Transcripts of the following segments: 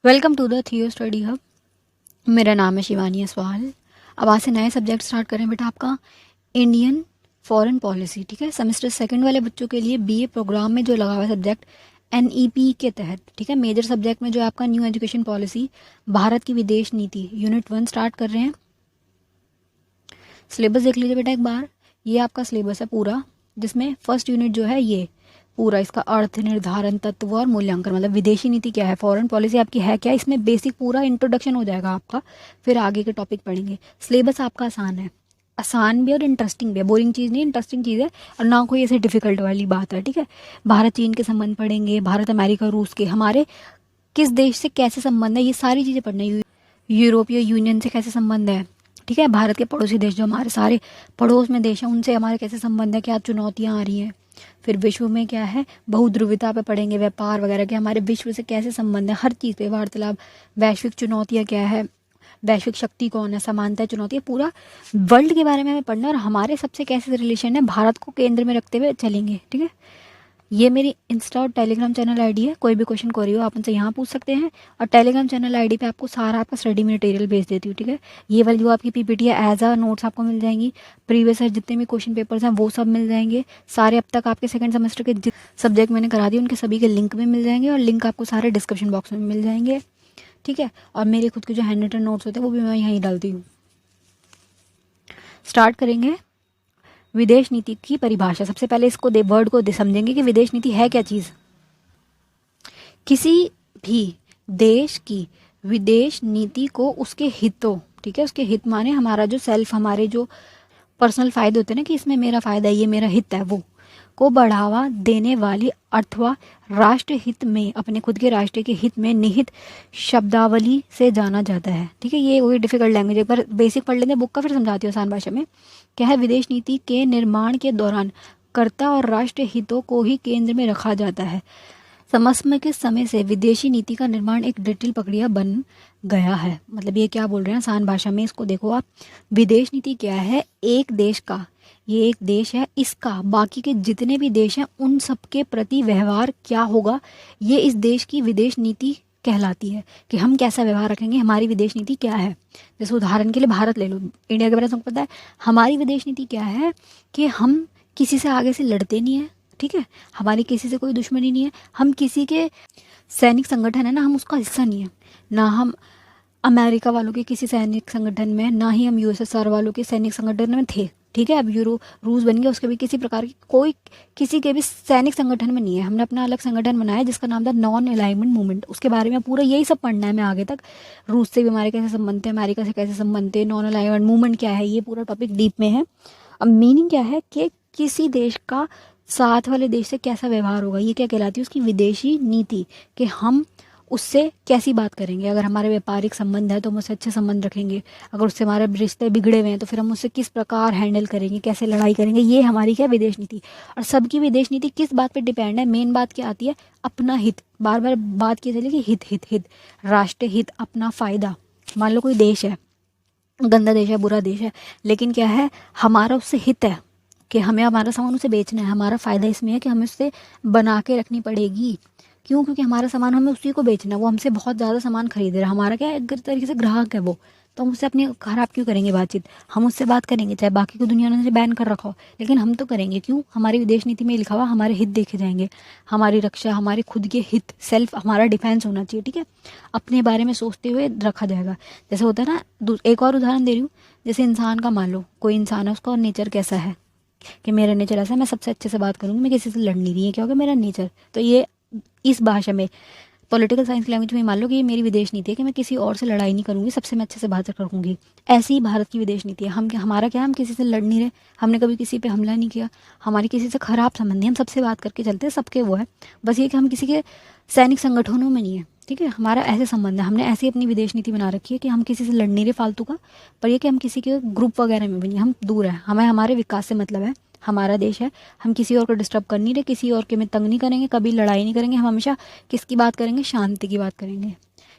Welcome to the थियो study hub. मेरा नाम है शिवानी असवाल। अब आज से नए सब्जेक्ट स्टार्ट करें बेटा, आपका इंडियन फॉरेन पॉलिसी। ठीक है, सेमेस्टर सेकंड वाले बच्चों के लिए बीए प्रोग्राम में जो लगा हुआ है सब्जेक्ट एनईपी के तहत। ठीक है, मेजर सब्जेक्ट में जो है आपका न्यू एजुकेशन पॉलिसी, भारत की विदेश नीति, यूनिट 1 स्टार्ट कर रहे हैं। सिलेबस देख लीजिए बेटा एक बार। ये आपका सिलेबस है पूरा, जिसमें फर्स्ट यूनिट जो है ये पूरा इसका अर्थ, निर्धारण, तत्व और मूल्यांकन, मतलब विदेशी नीति क्या है, फॉरेन पॉलिसी आपकी है क्या, इसमें बेसिक पूरा इंट्रोडक्शन हो जाएगा आपका। फिर आगे के टॉपिक पढ़ेंगे। सिलेबस आपका आसान है, आसान भी और इंटरेस्टिंग भी है। बोरिंग चीज़ नहीं, इंटरेस्टिंग चीज़ है, और ना कोई ऐसे डिफिकल्ट वाली बात है। ठीक है, भारत चीन के संबंध पढ़ेंगे, भारत अमेरिका रूस के, हमारे किस देश से कैसे संबंध है, ये सारी चीज़ें पढ़ना है। यूरोपीय यूनियन से कैसे संबंध है, ठीक है, भारत के पड़ोसी देश जो हमारे सारे पड़ोस में देश हैं उनसे हमारे कैसे संबंध है, क्या चुनौतियां आ रही हैं। फिर विश्व में क्या है, बहुध्रुविता पे पढ़ेंगे, व्यापार वगैरह के हमारे विश्व से कैसे संबंध है, हर चीज़ पे वार्तालाप। वैश्विक चुनौतियाँ क्या है, वैश्विक शक्ति कौन है, समानता चुनौतियाँ, पूरा वर्ल्ड के बारे में हमें पढ़ना है, और हमारे सबसे कैसे रिलेशन है, भारत को केंद्र में रखते हुए चलेंगे। ठीक है, ये मेरी इंस्टा और टेलीग्राम चैनल आईडी है। कोई भी क्वेश्चन क्वेरी हो आप उनसे यहाँ पूछ सकते हैं, और टेलीग्राम चैनल आईडी पे आपको सारा आपका स्टडी मटेरियल भेज देती हूँ। ठीक है, ये वाली जो आपकी पीपीटी है एज अ नोट्स आपको मिल जाएंगी। प्रीवियस ईयर जितने भी क्वेश्चन पेपर्स हैं वो सब मिल जाएंगे। सारे अब तक आपके सेकंड सेमेस्टर के सब्जेक्ट मैंने करा दिए उनके सभी के लिंक भी मिल जाएंगे, और लिंक आपको सारे डिस्क्रिप्शन बॉक्स में मिल जाएंगे। ठीक है, और मेरे खुद के जो हैंड रिटन नोट्स होते हैं वो भी मैं यहीं डालती हूँ। स्टार्ट करेंगे विदेश नीति की परिभाषा। सबसे पहले इसको वर्ड को समझेंगे कि विदेश नीति है क्या चीज़। किसी भी देश की विदेश नीति को उसके हितों, ठीक है, उसके हित माने हमारा जो सेल्फ, हमारे जो पर्सनल फायदे होते हैं ना, कि इसमें मेरा फायदा है, ये मेरा हित है, वो को बढ़ावा देने वाली अथवा राष्ट्र हित में, अपने खुद के राष्ट्र के हित में निहित शब्दावली से जाना जाता है। ठीक है, ये वही डिफिकल्ट लैंग्वेज, एक बार बेसिक पढ़ लेते हैं बुक का, फिर समझाती हूँ आसान भाषा में। क्या है, विदेश नीति के निर्माण के दौरान कर्ता और राष्ट्र हितों को ही केंद्र में रखा जाता है। समस्या के समय से विदेशी नीति का निर्माण एक जटिल प्रक्रिया बन गया है। मतलब ये क्या बोल रहे हैं आसान भाषा में, इसको देखो आप। विदेश नीति क्या है, एक देश का, ये एक देश है, इसका बाकी के जितने भी देश हैं उन सबके प्रति व्यवहार क्या होगा, ये इस देश की विदेश नीति कहलाती है, कि हम कैसा व्यवहार रखेंगे, हमारी विदेश नीति क्या है। जैसे उदाहरण के लिए भारत ले लो, इंडिया के बारे में सबको पता है। हमारी विदेश नीति क्या है कि हम किसी से आगे से लड़ते नहीं है। ठीक है, हमारी किसी से कोई दुश्मनी नहीं है, हम किसी के सैनिक संगठन है ना, हम उसका हिस्सा नहीं है। ना हम अमेरिका वालों के किसी सैनिक संगठन में, ना ही हम यूएसएसआर वालों के सैनिक संगठन में थे। ठीक है, अब रूस बन गया, उसके भी किसी प्रकार की कोई किसी के भी सैनिक संगठन में नहीं है। हमने अपना अलग संगठन बनाया जिसका नाम था नॉन अलाइनमेंट मूवमेंट। उसके बारे में पूरा यही सब पढ़ना है मैं आगे तक। रूस से भी हमारे कैसे संबंध थे, अमेरिका से कैसे संबंध थे, नॉन अलाइनमेंट मूवमेंट क्या है, ये पूरा टॉपिक डीप में है। अब मीनिंग क्या है कि किसी देश का साथ वाले देश से कैसा व्यवहार होगा, ये क्या कहलाती है, उसकी विदेशी नीति, कि हम उससे कैसी बात करेंगे। अगर हमारे व्यापारिक संबंध है तो हम उससे अच्छे संबंध रखेंगे, अगर उससे हमारे रिश्ते बिगड़े हुए हैं तो फिर हम उससे किस प्रकार हैंडल करेंगे, कैसे लड़ाई करेंगे, ये हमारी क्या विदेश नीति। और सबकी विदेश नीति किस बात पे डिपेंड है, मेन बात क्या आती है, अपना हित। बार बार बात की चलेगी, हित हित हित, राष्ट्र हित, अपना फायदा। मान लो कोई देश है, गंदा देश है, बुरा देश है, लेकिन क्या है, हमारा उससे हित है कि हमें हमारा सामान उसे बेचना है, हमारा फ़ायदा इसमें है कि हमें उससे बना के रखनी पड़ेगी। क्यों, क्योंकि हमारा सामान हमें उसी को बेचना है, वो हमसे बहुत ज़्यादा सामान खरीद रहा है, हमारा क्या है, एक तरीके से ग्राहक है वो, तो हम उससे अपनी खराब क्यों करेंगे बातचीत। हम उससे बात करेंगे चाहे बाकी को दुनिया ने उसे बैन कर रखा हो, लेकिन हम तो करेंगे। क्यों, हमारी विदेश नीति में लिखा हुआ हमारे हित देखे जाएंगे, हमारी रक्षा, हमारे खुद के हित, सेल्फ, हमारा डिफेंस होना चाहिए। ठीक है, अपने बारे में सोचते हुए रखा जाएगा। जैसे होता है ना, एक और उदाहरण दे रही हूँ, जैसे इंसान का, मान लो कोई इंसान है, उसका नेचर कैसा है, कि मेरा नेचर ऐसा है, मैं सबसे अच्छे से बात करूंगी, मैं किसी से लड़ नहीं रही है, क्या होगा, मेरा नेचर। तो ये इस भाषा में, पॉलिटिकल साइंस लैंग्वेज में मान लो कि ये मेरी विदेश नीति है कि मैं किसी और से लड़ाई नहीं करूंगी, सबसे मैं अच्छे से बात रखूंगी। ऐसी ही भारत की विदेश नीति है। हमारा क्या है, हम किसी से लड़ नहीं रहे, हमने कभी किसी पे हमला नहीं किया, हमारी किसी से खराब संबंध नहीं, हम सबसे बात करके चलते हैं, सबके वो है। बस ये कि हम किसी के सैनिक संगठनों में नहीं है। ठीक है, हमारा ऐसे संबंध है, हमने ऐसी अपनी विदेश नीति बना रखी है कि हम किसी से लड़ नहीं रहे फालतू का, पर ये कि हम किसी के ग्रुप वगैरह में भी नहीं, हम दूर है, हमें हमारे विकास से मतलब है, हमारा देश है, हम किसी और को डिस्टर्ब कर नहीं रहे, किसी और के में तंग नहीं करेंगे, कभी लड़ाई नहीं करेंगे, हम हमेशा किसकी बात करेंगे, शांति की बात करेंगे,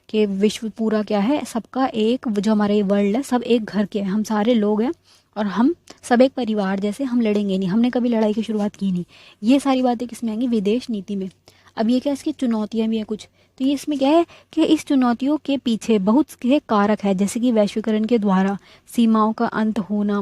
कि विश्व पूरा क्या है, सबका एक, जो हमारा ये वर्ल्ड है सब एक घर के हैं, हम सारे लोग हैं, और हम सब एक परिवार जैसे, हम लड़ेंगे नहीं, हमने कभी लड़ाई की शुरुआत की नहीं। ये सारी बातें किस में आएंगी, विदेश नीति में। अब ये क्या, इसकी चुनौतियाँ भी हैं कुछ। तो ये इसमें क्या है कि इस चुनौतियों के पीछे बहुत से कारक है, जैसे कि वैश्वीकरण के द्वारा सीमाओं का अंत होना,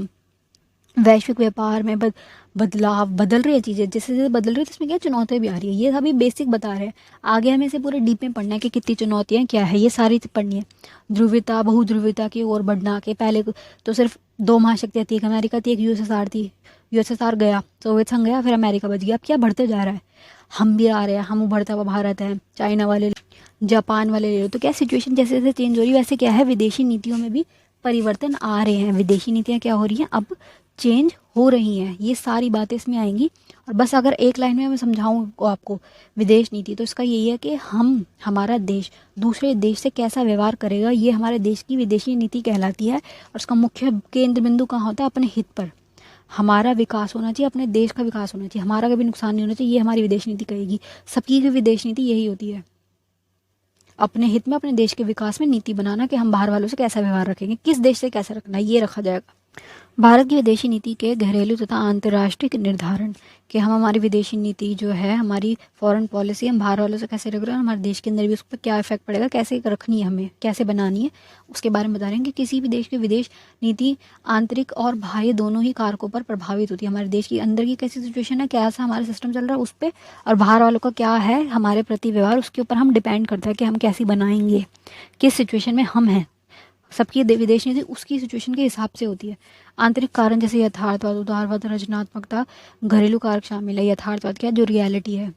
वैश्विक व्यापार में बदलाव, बदल रही है चीज़ें, जैसे जैसे बदल रही है तो इसमें क्या चुनौतियाँ भी आ रही है। ये अभी बेसिक बता रहे हैं, आगे हमें इसे पूरे डीप में पढ़ना है कि कितनी चुनौतियाँ क्या है, ये सारी पढ़नी है। ध्रुवीयता बहुध्रुवीयता की ओर बढ़ना, के पहले तो सिर्फ दो महाशक्तियाँ थी, एक अमेरिका थी, एक यूएसएसआर थी। यूएसएसआर गया, सोवियत संघ गया, फिर अमेरिका बच गया। अब क्या बढ़ते जा रहा है, हम भी आ रहे हैं, हम उभरता हुआ भारत है, चाइना वाले, जापान वाले ले लो। तो क्या सिचुएशन जैसे जैसे चेंज हो रही है, वैसे क्या है विदेशी नीतियों में भी परिवर्तन आ रहे हैं। विदेशी नीतियाँ क्या हो रही हैं, अब चेंज हो रही हैं। ये सारी बातें इसमें आएंगी। और बस अगर एक लाइन में मैं समझाऊँ आपको विदेश नीति, तो इसका यही है कि हमारा देश दूसरे देश से कैसा व्यवहार करेगा, ये हमारे देश की विदेशी नीति कहलाती है। और उसका मुख्य केंद्र बिंदु कहाँ होता है, अपने हित पर। हमारा विकास होना चाहिए, अपने देश का विकास होना चाहिए, हमारा कभी नुकसान नहीं होना चाहिए, ये हमारी विदेश नीति कहेगी। सबकी की विदेश नीति यही होती है, अपने हित में, अपने देश के विकास में नीति बनाना कि हम बाहर वालों से कैसा व्यवहार रखेंगे, किस देश से कैसा रखना है, ये रखा जाएगा। भारत की विदेशी नीति के घरेलू तथा अंतर्राष्ट्रीय निर्धारण कि हम हमारी विदेशी नीति जो है, हमारी फॉरेन पॉलिसी हम बाहर वालों से कैसे रख रहे हैं, हमारे देश के अंदर भी उस पर क्या इफेक्ट पड़ेगा, कैसे रखनी है, हमें कैसे बनानी है, उसके बारे में बता रहे हैं कि किसी भी देश की विदेश नीति आंतरिक और बाह्य दोनों ही कारकों पर प्रभावित होती है। हमारे देश की अंदर की कैसी सिचुएशन है, कैसा हमारा सिस्टम चल रहा है उस पर, और बाहर वालों का क्या है हमारे प्रति व्यवहार, उसके ऊपर हम डिपेंड करता है कि हम कैसी बनाएंगे, किस सिचुएशन में हम हैं। सबकी विदेश नीति उसकी सिचुएशन के हिसाब से होती है। आंतरिक कारण जैसे यथार्थवाद, उदारवाद, रचनात्मकता, घरेलू कारक शामिल है। यथार्थवाद क्या है, जो रियलिटी है,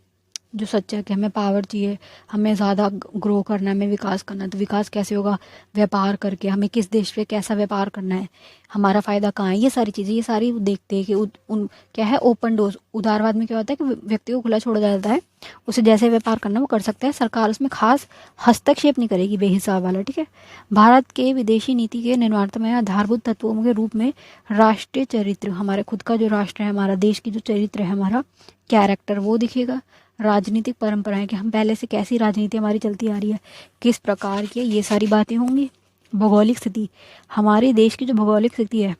जो सच्चा है कि हमें पावर चाहिए, हमें ज़्यादा ग्रो करना है, हमें विकास करना है। तो विकास कैसे होगा, व्यापार करके, हमें किस देश पे कैसा व्यापार करना है, हमारा फ़ायदा कहाँ है, ये सारी चीज़ें, ये सारी देखते हैं कि उन क्या है ओपन डोर्स। उदारवाद में क्या होता है कि व्यक्ति को खुला छोड़ा जाता है, उसे जैसे व्यापार करना वो कर सकता है, सरकार उसमें खास हस्तक्षेप नहीं करेगी बेहिसाब वाला, ठीक है। भारत के विदेशी नीति के निर्माण में आधारभूत तत्वों के रूप में राष्ट्रीय चरित्र, हमारे खुद का जो राष्ट्र है, हमारा देश की जो चरित्र है, हमारा कैरेक्टर वो दिखेगा। राजनीतिक परंपराएं कि हम पहले से कैसी राजनीति हमारी चलती आ रही है, किस प्रकार की, ये सारी बातें होंगी। भौगोलिक स्थिति, हमारे देश की जो भौगोलिक स्थिति है,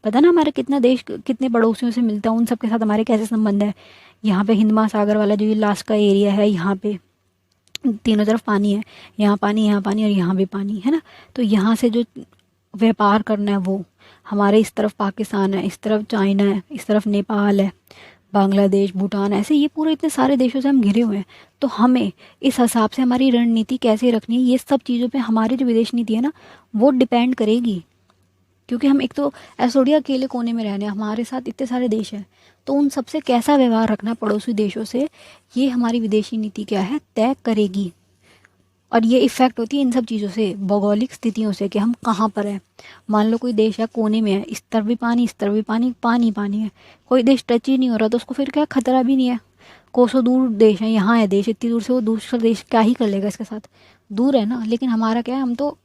पता ना हमारा कितना देश कितने पड़ोसियों से मिलता है, उन सब के साथ हमारे कैसे संबंध है। यहाँ पे हिंद महासागर वाला जो ये लास्ट का एरिया है, यहाँ पे तीनों तरफ पानी है, यहाँ पानी, यहाँ पानी और यहाँ भी पानी है ना। तो यहाँ से जो व्यापार करना है वो हमारे, इस तरफ पाकिस्तान है, इस तरफ चाइना है, इस तरफ नेपाल है, बांग्लादेश, भूटान, ऐसे ये पूरे इतने सारे देशों से हम घिरे हुए हैं। तो हमें इस हिसाब से हमारी रणनीति कैसे रखनी है, ये सब चीज़ों पे हमारी जो विदेश नीति है ना वो डिपेंड करेगी। क्योंकि हम एक तो ऐसा थोड़ी अकेले कोने में रहने, हमारे साथ इतने सारे देश हैं, तो उन सबसे कैसा व्यवहार रखना पड़ोसी देशों से, ये हमारी विदेशी नीति क्या है तय करेगी। और ये इफ़ेक्ट होती है इन सब चीज़ों से, भौगोलिक स्थितियों से कि हम कहाँ पर हैं। मान लो कोई देश है कोने में है, इस तरफ भी पानी, इस तरफ भी पानी, पानी पानी है, कोई देश टच ही नहीं हो रहा, तो उसको फिर क्या खतरा भी नहीं है। कोसों दूर देश है, यहाँ है देश इतनी दूर से, वो दूसरा देश क्या ही कर लेगा इसके साथ, दूर है ना। लेकिन हमारा क्या है, हम तो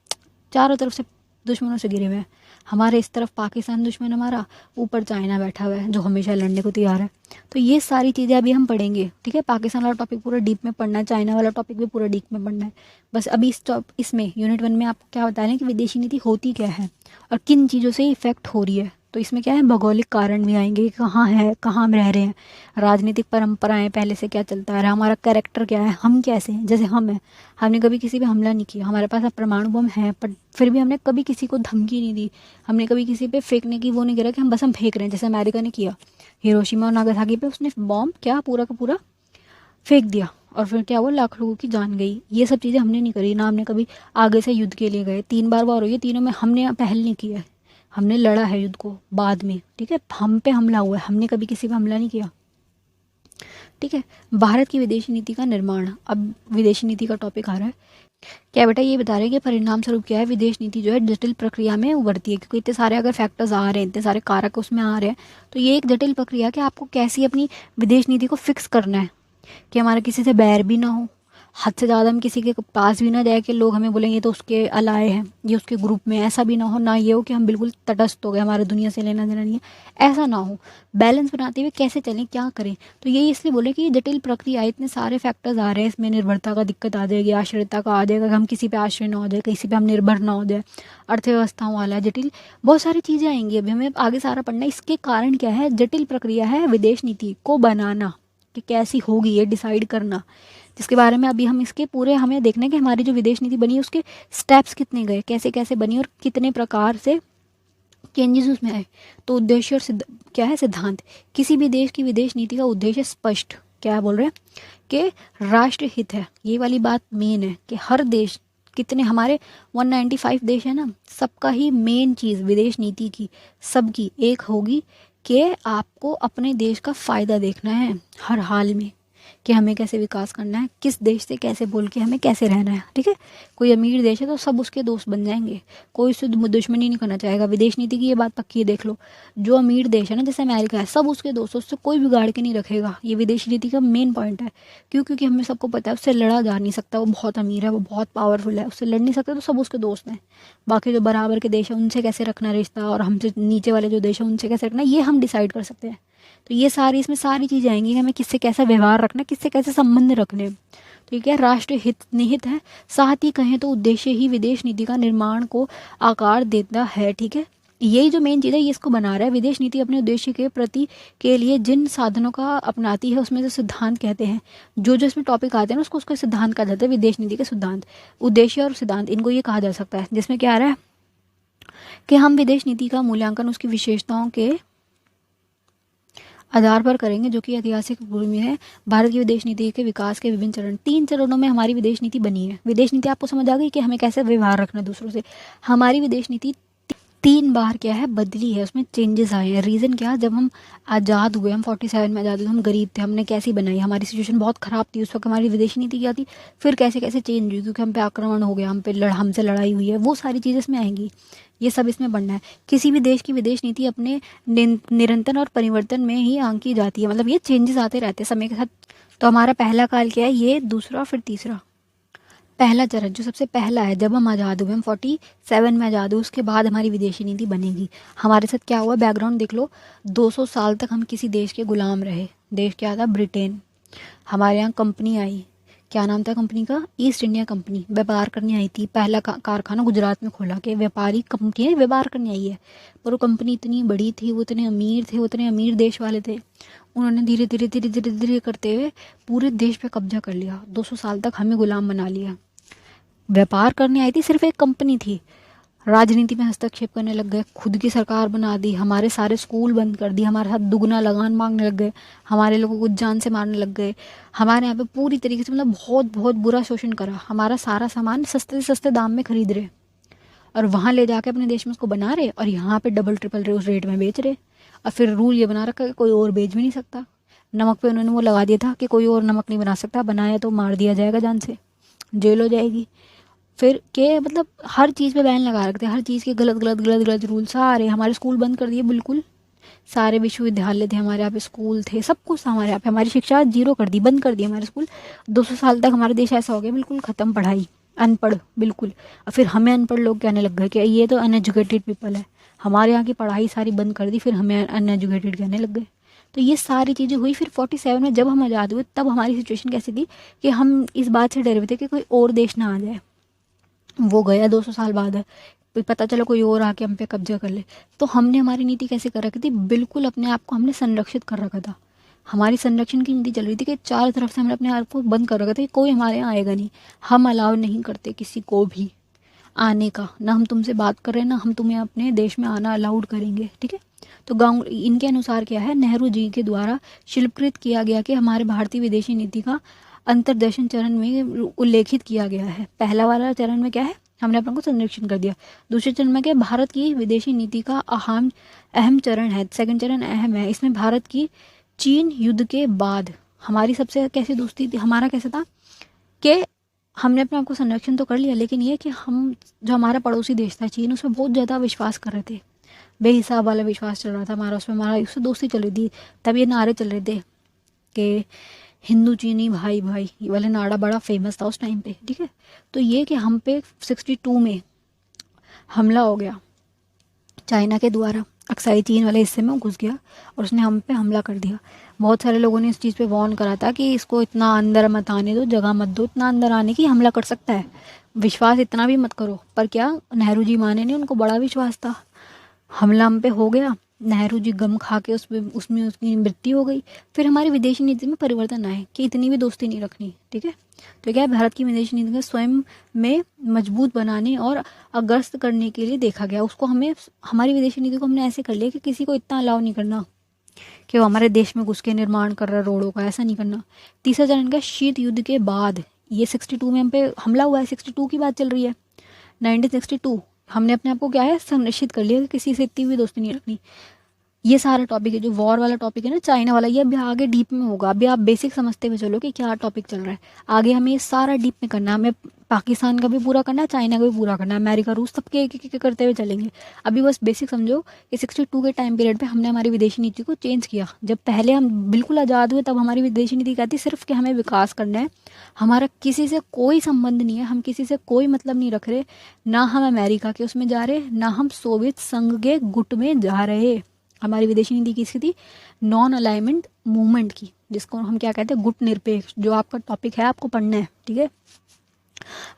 चारों तरफ से दुश्मनों से घिरे हुए हैं। हमारे इस तरफ पाकिस्तान दुश्मन हमारा, ऊपर चाइना बैठा हुआ है जो हमेशा लड़ने को तैयार है। तो ये सारी चीज़ें अभी हम पढ़ेंगे, ठीक है। पाकिस्तान वाला टॉपिक पूरा डीप में पढ़ना है, चाइना वाला टॉपिक भी पूरा डीप में पढ़ना है। बस अभी इसमें यूनिट 1 में आपको क्या बता रहे हैं कि विदेशी नीति होती क्या है और किन चीज़ों से इफेक्ट हो रही है। तो इसमें क्या है, भौगोलिक कारण भी आएंगे कि कहाँ है, कहाँ हम रह रहे हैं, राजनीतिक परंपराएं पहले से क्या चलता है, हमारा कैरेक्टर क्या है, हम कैसे हैं। जैसे हम हैं, हमने कभी किसी पे हमला नहीं किया, हमारे पास अब परमाणु बम है, पर फिर भी हमने कभी किसी को धमकी नहीं दी, हमने कभी किसी पे फेंकने की वो नहीं करा कि हम फेंक रहे हैं, जैसे अमेरिका ने किया हिरोशिमा और नागासाकी पे, उसने बॉम्ब क्या पूरा का पूरा फेंक दिया और फिर क्या हुआ, लाख लोगों की जान गई। ये सब चीज़ें हमने नहीं करी ना, हमने कभी आगे से युद्ध के लिए गए। 3 बार वार हुई है, तीनों में हमने पहल नहीं किया है, हमने लड़ा है युद्ध को बाद में, ठीक है। हम पे हमला हुआ है, हमने कभी किसी पे हमला नहीं किया, ठीक है। भारत की विदेशी नीति का निर्माण, अब विदेशी नीति का टॉपिक आ रहा है। क्या बेटा ये बता रहे हैं कि परिणाम स्वरूप क्या है, विदेश नीति जो है जटिल प्रक्रिया में उभरती है, क्योंकि इतने सारे अगर फैक्टर्स आ रहे हैं, इतने सारे कारक उसमें आ रहे हैं, तो ये एक जटिल प्रक्रिया कि आपको कैसी अपनी विदेश नीति को फिक्स करना है कि हमारा किसी से बैर भी ना हो, हद से ज़्यादा हम किसी के पास भी ना जाए कि लोग हमें बोलेंगे ये तो उसके अलाए हैं, ये उसके ग्रुप में, ऐसा भी ना हो। ना ये हो कि हम बिल्कुल तटस्थ हो गए, हमारे दुनिया से लेना देना नहीं है, ऐसा ना हो। बैलेंस बनाते हुए कैसे चलें, क्या करें, तो यही इसलिए बोले कि ये जटिल प्रक्रिया, इतने सारे फैक्टर्स आ रहे हैं, इसमें निर्भरता का दिक्कत आ जाएगी, आश्रयता का आ जाएगा, हम किसी पे आश्रय ना हो जाए, किसी पे हम निर्भर ना हो जाए, अर्थव्यवस्थाओं वाला जटिल, बहुत सारी चीज़ें आएंगी। अभी हमें आगे सारा पढ़ना है। इसके कारण क्या है, जटिल प्रक्रिया है विदेश नीति को बनाना कि कैसी होगी, ये डिसाइड करना। जिसके बारे में अभी हम इसके पूरे हमें देखना है कि हमारी जो विदेश नीति बनी उसके स्टेप्स कितने गए, कैसे कैसे बनी और कितने प्रकार से चेंजेस उसमें आए। तो उद्देश्य और क्या है सिद्धांत। किसी भी देश की विदेश नीति का उद्देश्य स्पष्ट, क्या बोल रहे हैं कि राष्ट्र हित है। ये वाली बात मेन है कि हर देश, कितने हमारे 195 देश है ना, सबका ही मेन चीज़ विदेश नीति की सबकी एक होगी कि आपको अपने देश का फ़ायदा देखना है हर हाल में, कि हमें कैसे विकास करना है, किस देश से कैसे बोल के हमें कैसे रहना है। ठीक है, कोई अमीर देश है तो सब उसके दोस्त बन जाएंगे, कोई उससे दुश्मनी नहीं करना चाहेगा। विदेश नीति की ये बात पक्की है, देख लो। जो अमीर देश है ना, जैसे अमेरिका है, सब उसके दोस्त, उससे कोई बिगाड़ के नहीं रखेगा। ये विदेश नीति का मेन पॉइंट है। क्यों? क्योंकि हमें सबको पता है उससे लड़ा जा नहीं सकता, वो बहुत अमीर है, वो बहुत पावरफुल है, उससे लड़ नहीं सकते, तो सब उसके दोस्त हैं। बाकी जो बराबर के देश है उनसे कैसे रखना रिश्ता, और हमसे नीचे वाले जो देश है उनसे कैसे रखना, ये हम डिसाइड कर सकते हैं। तो ये सारी, इसमें सारी चीज़ें आएंगी कि हमें किससे कैसा व्यवहार रखना, किससे कैसे संबंध रखने। ठीक है, राष्ट्र हित निहित है, साथ ही कहें तो उद्देश्य ही विदेश नीति का निर्माण को आकार देता है। ठीक है, यही जो मेन चीज़ है ये इसको बना रहा है। विदेश नीति अपने उद्देश्य के प्रति के लिए जिन साधनों का अपनाती है उसमें जो सिद्धांत कहते हैं, जो जो इसमें टॉपिक आते हैं ना, उसको उसका सिद्धांत कहा जाता है। विदेश नीति के सिद्धांत, उद्देश्य और सिद्धांत, इनको ये कहा जा सकता है। जिसमें क्या आ रहा है कि हम विदेश नीति का मूल्यांकन उसकी विशेषताओं के आधार पर करेंगे, जो कि ऐतिहासिक भूमि है। भारत की विदेश नीति के विकास के विभिन्न चरण, 3 चरणों में हमारी विदेश नीति बनी है। विदेश नीति आपको समझ आ गई कि हमें कैसे व्यवहार रखना है दूसरों से। हमारी विदेश नीति 3 बार क्या है बदली है, उसमें चेंजेस आए हैं। रीज़न क्या? जब हम आज़ाद हुए, हम 47 में आज़ाद हुए, हम गरीब थे, हमने कैसी बनाई, हमारी सिचुएशन बहुत ख़राब थी उस वक्त, हमारी विदेशी नीति क्या थी, फिर कैसे कैसे चेंज हुई, क्योंकि हम पे आक्रमण हो गया, हमसे लड़ाई हुई है, वो सारी चीज़ें इसमें आएंगी। ये सब इसमें बढ़ना है। किसी भी देश की विदेश नीति अपने निरंतर और परिवर्तन में ही आंकी जाती है, मतलब ये चेंजेस आते रहते हैं समय के साथ। तो हमारा पहला काल क्या है, ये, दूसरा, फिर तीसरा। पहला चरण जो सबसे पहला है, जब हम आज़ाद हुए, हम 47 में आज़ाद हुए, उसके बाद हमारी विदेशी नीति बनेगी। हमारे साथ क्या हुआ, बैकग्राउंड देख लो। 200 साल तक हम किसी देश के गुलाम रहे। देश क्या था? ब्रिटेन। हमारे यहाँ कंपनी आई, क्या नाम था कंपनी का? East India company. व्यापार करने आई थी, पहला कारखाना गुजरात में खोला के व्यापारी कंपनी है, व्यापार करने आई है। पर वो कंपनी इतनी बड़ी थी, वो इतने अमीर थे, वो इतने अमीर देश वाले थे, उन्होंने धीरे धीरे धीरे धीरे धीरे करते हुए पूरे देश पे कब्जा कर लिया। 200 साल तक हमें गुलाम बना लिया। व्यापार करने आई थी, सिर्फ एक कंपनी थी। राजनीति में हस्तक्षेप करने लग गए, खुद की सरकार बना दी, हमारे सारे स्कूल बंद कर दिए, हमारे साथ दुगना लगान मांगने लग गए, हमारे लोगों को जान से मारने लग गए, हमारे यहाँ पे पूरी तरीके से मतलब बहुत बहुत बुरा शोषण करा। हमारा सारा सामान सस्ते से सस्ते दाम में खरीद रहे और वहाँ ले जाके अपने देश में उसको बना रहे, और यहाँ पे डबल ट्रिपल उस रेट में बेच रहे। और फिर रूल ये बना रखा कि कोई और बेच भी नहीं सकता। नमक पे उन्होंने वो लगा दिया था कि कोई और नमक नहीं बना सकता, बनाया तो मार दिया जाएगा, जान से जेल हो जाएगी। फिर के मतलब हर चीज़ पे बैन लगा रखते हैं, हर चीज़ के गलत गलत गलत गलत रूल सारे। हमारे स्कूल बंद कर दिए बिल्कुल, सारे विश्वविद्यालय थे हमारे यहाँ पे, स्कूल थे, सब कुछ था हमारे यहाँ पे। हमारी शिक्षा जीरो कर दी, बंद कर दी हमारे स्कूल। 200 साल तक हमारा देश ऐसा हो गया, बिल्कुल ख़त्म, पढ़ाई, अनपढ़ बिल्कुल। और फिर हमें अनपढ़ लोग कहने लग गए कि ये तो अनएजुकेटेड पीपल है। हमारे यहाँ की पढ़ाई सारी बंद कर दी, फिर हमें अनएजुकेटेड कहने लग गए। तो ये सारी चीज़ें हुई। फिर 47 में जब हम आज़ाद हुए, तब हमारी सिचुएशन कैसी थी कि हम इस बात से डरे हुए थे कि कोई और देश ना आ जाए। वो गया 200 साल बाद है, पता चला कोई और आके हम पे कब्जा कर ले। तो हमने हमारी नीति कैसे कर रखी थी, बिल्कुल अपने आप को हमने संरक्षित कर रखा था। हमारी संरक्षण की नीति चल रही थी कि चारों तरफ से हमने अपने आप को बंद कर रखा था कि कोई हमारे यहाँ आएगा नहीं। हम अलाउ नहीं करते किसी को भी आने का, ना हम तुमसे बात कर रहे हैं, ना हम तुम्हें अपने देश में आना अलाउड करेंगे। ठीक है, तो गाँव इनके अनुसार क्या है, नेहरू जी के द्वारा शिल्पकृत किया गया कि हमारे भारतीय विदेशी नीति का अंतर्दर्शन चरण में उल्लेखित किया गया है। पहला वाला चरण में क्या है, हमने अपने को संरक्षण कर दिया। दूसरे चरण में क्या, भारत की विदेशी नीति का अहम चरण है, सेकंड चरण अहम है। इसमें भारत की चीन युद्ध के बाद हमारी सबसे कैसी दोस्ती थी, हमारा कैसा था कि हमने अपने आप को संरक्षण तो कर लिया, लेकिन ये कि हम जो हमारा पड़ोसी देश था चीन, उसमें बहुत ज़्यादा विश्वास कर रहे थे, बेहिसाब वाला विश्वास चल रहा था हमारा उसमें, हमारा उससे दोस्ती चल रही थी। तब ये नारे चल रहे थे कि हिंदू चीनी भाई भाई, ये वाले नारा बड़ा फेमस था उस टाइम पे। ठीक है, तो ये कि हम पे 62 में हमला हो गया चाइना के द्वारा, अक्साई चीन वाले हिस्से में घुस गया और उसने हम पे हमला कर दिया। बहुत सारे लोगों ने इस चीज़ पे वार्न करा था कि इसको इतना अंदर मत आने दो, जगह मत दो इतना अंदर आने की, हमला कर सकता है, विश्वास इतना भी मत करो। पर क्या, नेहरू जी माने नहीं, उनको बड़ा विश्वास था। हमला हम पे हो गया, नेहरू जी गम खा के उसमें उसकी मृत्यु हो गई। फिर हमारी विदेशी नीति में परिवर्तन आए कि इतनी भी दोस्ती नहीं रखनी, ठीक है। तो क्या है, भारत की विदेशी नीति को स्वयं में मजबूत बनाने और अग्रस्त करने के लिए देखा गया। उसको हमें, हमारी विदेशी नीति को हमने ऐसे कर लिया कि किसी को इतना अलाउ नहीं करना कि वो हमारे देश में घुस के निर्माण कर रहा है रोडों का, ऐसा नहीं करना। तीसरा चरण का शीत युद्ध के बाद, ये 62 में हम पे हमला हुआ है, 62 की बात चल रही है, 1962। हमने अपने आप को क्या है सुनिश्चित कर लिया कि किसी से इतनी भी दोस्ती नहीं रखनी। ये सारा टॉपिक है जो वॉर वाला टॉपिक है ना, चाइना वाला, ये अभी आगे डीप में होगा। अभी आप बेसिक समझते हुए चलो कि क्या टॉपिक चल रहा है। आगे हमें ये सारा डीप में करना है, हमें पाकिस्तान का भी पूरा करना है, चाइना का भी पूरा करना है, अमेरिका रूस सबके एक एक करते हुए चलेंगे। अभी बस बेसिक समझो कि 62 के टाइम पीरियड पे हमने हमारी विदेशी नीति को चेंज किया। जब पहले हम बिल्कुल आज़ाद हुए तब हमारी विदेशी नीति कहती सिर्फ कि हमें विकास करना है, हमारा किसी से कोई संबंध नहीं है, हम किसी से कोई मतलब नहीं रख रहे, ना हम अमेरिका के उसमें जा रहे, ना हम सोवियत संघ के गुट में जा रहे। हमारी विदेशी नीति किसकी थी? नॉन अलाइनमेंट मूवमेंट की, जिसको हम क्या कहते हैं, गुट निरपेक्ष, जो आपका टॉपिक है आपको पढ़ना है, ठीक है।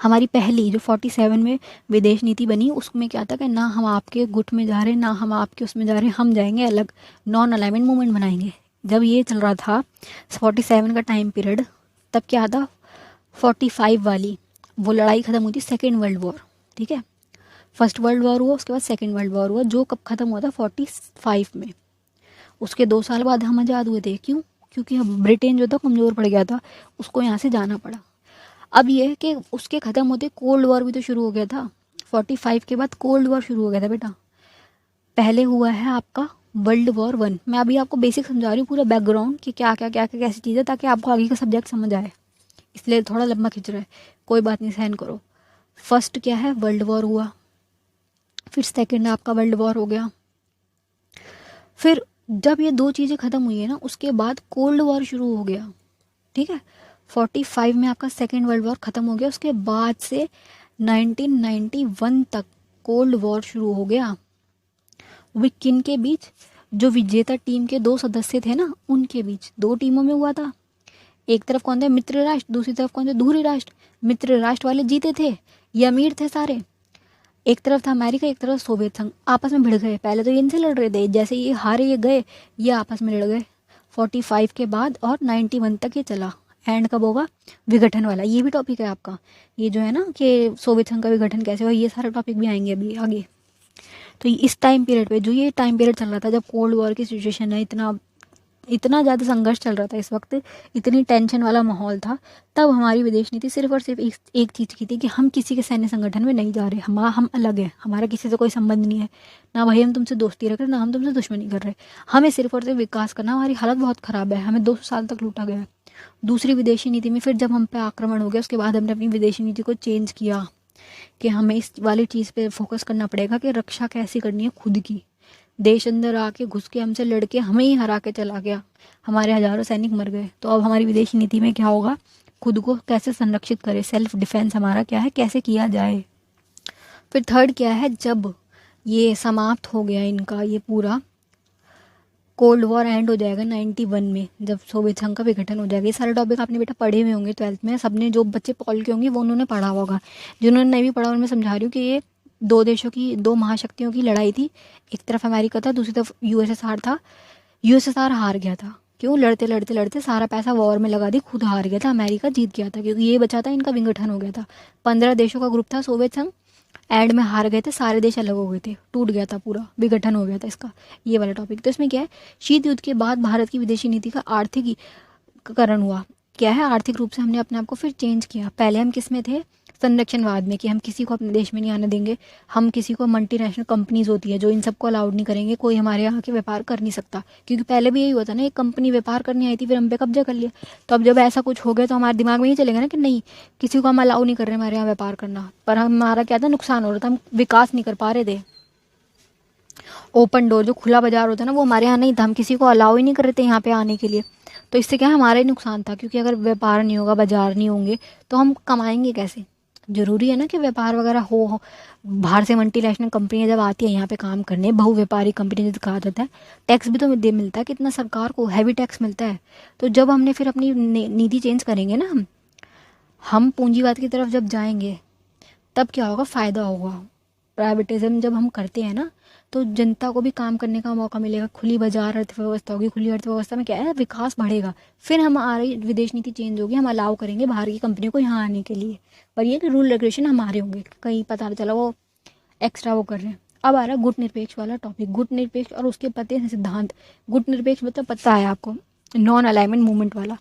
हमारी पहली जो 47 में विदेश नीति बनी उसमें क्या था कि ना हम आपके गुट में जा रहे, ना हम आपके उसमें जा रहे, हम जाएंगे अलग, नॉन अलाइनमेंट मूवमेंट बनाएंगे। जब ये चल रहा था 47 का टाइम पीरियड, तब क्या था, 45 वाली वो लड़ाई ख़त्म हुई थी, सेकेंड वर्ल्ड वॉर, ठीक है। फर्स्ट वर्ल्ड वॉर हुआ, उसके बाद सेकेंड वर्ल्ड वॉर हुआ, जो कब ख़त्म हुआ था 45 में। उसके 2 साल बाद हम आज़ाद हुए थे। क्यों? क्योंकि ब्रिटेन जो था कमज़ोर पड़ गया था, उसको यहाँ से जाना पड़ा। अब ये है कि उसके ख़त्म होते कोल्ड वॉर भी तो शुरू हो गया था। 45 के बाद कोल्ड वॉर शुरू हो गया था बेटा। पहले हुआ है आपका वर्ल्ड वॉर 1। मैं अभी आपको बेसिक समझा रही हूँ, पूरा बैकग्राउंड कि क्या क्या क्या क्या कैसी चीज़ है, ताकि आपको आगे का सब्जेक्ट समझ आए। इसलिए थोड़ा लंबा खिंच रहा है, कोई बात नहीं, सहन करो। फर्स्ट क्या है, वर्ल्ड वॉर हुआ, फिर सेकेंड आपका वर्ल्ड वॉर हो गया। फिर जब ये 2 चीज़ें ख़त्म हुई है ना, उसके बाद कोल्ड वॉर शुरू हो गया, ठीक है। 45 में आपका सेकेंड वर्ल्ड वॉर ख़त्म हो गया, उसके बाद से 1991 तक कोल्ड वॉर शुरू हो गया। वो किन के बीच? जो विजेता टीम के 2 सदस्य थे ना, उनके बीच 2 टीमों में हुआ था। एक तरफ कौन थे? मित्र राष्ट्र, दूसरी तरफ कौन थे? धुरी राष्ट्र। मित्र राष्ट्र वाले जीते थे, ये अमीर थे सारे। एक तरफ था अमेरिका, एक तरफ सोवियत संघ, आपस में भिड़ गए। पहले तो ये इनसे लड़ रहे थे, जैसे ये हारे ये गए, ये आपस में लड़ गए 45 के बाद, और 91 तक ये चला। एंड कब होगा? विघटन वाला, ये भी टॉपिक है आपका। ये जो है ना कि सोवियत संघ का विघटन कैसे हुआ, ये सारे टॉपिक भी आएंगे अभी आगे। तो इस टाइम पीरियड पे, जो ये टाइम पीरियड चल रहा था जब कोल्ड वॉर की सिचुएशन है, इतना इतना ज़्यादा संघर्ष चल रहा था इस वक्त, इतनी टेंशन वाला माहौल था, तब हमारी विदेश नीति सिर्फ और सिर्फ एक चीज़ की थी कि हम किसी के सैन्य संगठन में नहीं जा रहे, हम अलग हैं, हमारा किसी से कोई संबंध नहीं है, ना भाई हम तुमसे दोस्ती रख रहे, ना हम तुमसे दुश्मनी कर रहे, हमें सिर्फ और सिर्फ विकास करना। हमारी हालत बहुत ख़राब है, हमें 200 साल तक लूटा गया है। दूसरी विदेशी नीति में फिर जब हम पे आक्रमण हो गया, उसके बाद हमने अपनी विदेशी नीति को चेंज किया कि हमें इस वाली चीज़ पे फोकस करना पड़ेगा कि रक्षा कैसे करनी है खुद की। देश अंदर आके घुस के हमसे लड़के हमें ही हरा के चला गया, हमारे हजारों सैनिक मर गए। तो अब हमारी विदेशी नीति में क्या होगा? खुद को कैसे संरक्षित करें, सेल्फ डिफेंस हमारा क्या है, कैसे किया जाए। फिर थर्ड क्या है, जब ये समाप्त हो गया इनका ये पूरा कोल्ड वॉर एंड हो जाएगा 91 में, जब सोवियत संघ का विघटन हो जाएगा। ये सारे टॉपिक आपने बेटा पढ़े हुए होंगे 12th में, सबने, जो बच्चे पॉल के होंगे वो उन्होंने पढ़ा होगा, जिन्होंने नहीं भी पढ़ा उनमें समझा रही हूँ कि ये 2 देशों की, 2 महाशक्तियों की लड़ाई थी। एक तरफ अमेरिका था, दूसरी तरफ यूएसएसआर था। यूएसएसआर हार गया था। क्यों? लड़ते लड़ते लड़ते सारा पैसा वॉर में लगा दी, खुद हार गया था। अमेरिका जीत गया था क्योंकि ये बचा था, इनका विघटन हो गया था। 15 देशों का ग्रुप था सोवियत संघ, एंड में हार गए थे, सारे देश अलग हो गए थे, टूट गया था पूरा, विघटन हो गया था इसका, ये वाला टॉपिक। तो इसमें क्या है, शीत युद्ध के बाद भारत की विदेशी नीति का आर्थिकीकरण हुआ। क्या है? आर्थिक रूप से हमने अपने आप को फिर चेंज किया। पहले हम किस में थे? संरक्षणवाद में, कि हम किसी को अपने देश में नहीं आने देंगे, हम किसी को, मल्टीनेशनल कंपनीज होती है जो इन सबको अलाउड नहीं करेंगे, कोई हमारे यहाँ के व्यापार कर नहीं सकता। क्योंकि पहले भी यही हुआ था ना, एक कंपनी व्यापार करनी आई थी, फिर हम पे कब्जा कर लिया। तो अब जब ऐसा कुछ हो गया तो हमारे दिमाग में ये चलेगा ना कि नहीं, किसी को हम अलाउ नहीं कर रहे हमारे यहाँ व्यापार करना। पर हमारा क्या था, नुकसान हो रहा था, हम विकास नहीं कर पा रहे थे। ओपन डोर, जो खुला बाजार होता है ना, वो हमारे यहाँ नहीं था, हम किसी को अलाउ ही नहीं कर रहे थे यहाँ पे आने के लिए। तो इससे क्या, हमारा ही नुकसान था, क्योंकि अगर व्यापार नहीं होगा, बाजार नहीं होंगे, तो हम कमाएंगे कैसे? जरूरी है ना कि व्यापार वगैरह हो। बाहर से मल्टीनेशनल कंपनियां जब आती है यहाँ पे काम करने, बहुव्यापारी कंपनी जब कहा जाता है, टैक्स भी तो दे मिलता है, कितना सरकार को हैवी टैक्स मिलता है। तो जब हमने फिर अपनी नीति चेंज करेंगे ना, हम पूंजीवाद की तरफ जब जाएंगे, तब क्या होगा, फ़ायदा होगा। प्राइवेटिज्म जब हम करते हैं ना, तो जनता को भी काम करने का मौका मिलेगा, खुली बाजार अर्थव्यवस्था होगी, खुली अर्थव्यवस्था में क्या है, विकास बढ़ेगा। फिर हमारी विदेश नीति चेंज होगी, हम अलाउ करेंगे बाहर की कंपनियों को यहाँ आने के लिए, पर ये कि रूल रेगुलेशन हमारे होंगे, कहीं पता चला वो एक्स्ट्रा वो कर रहे हैं। अब आ रहा है गुट निरपेक्ष वाला टॉपिक, गुट निरपेक्ष और उसके पते हैं सिद्धांत। गुट निरपेक्ष मतलब पता है आपको, नॉन अलाइनमेंट मूवमेंट वाला।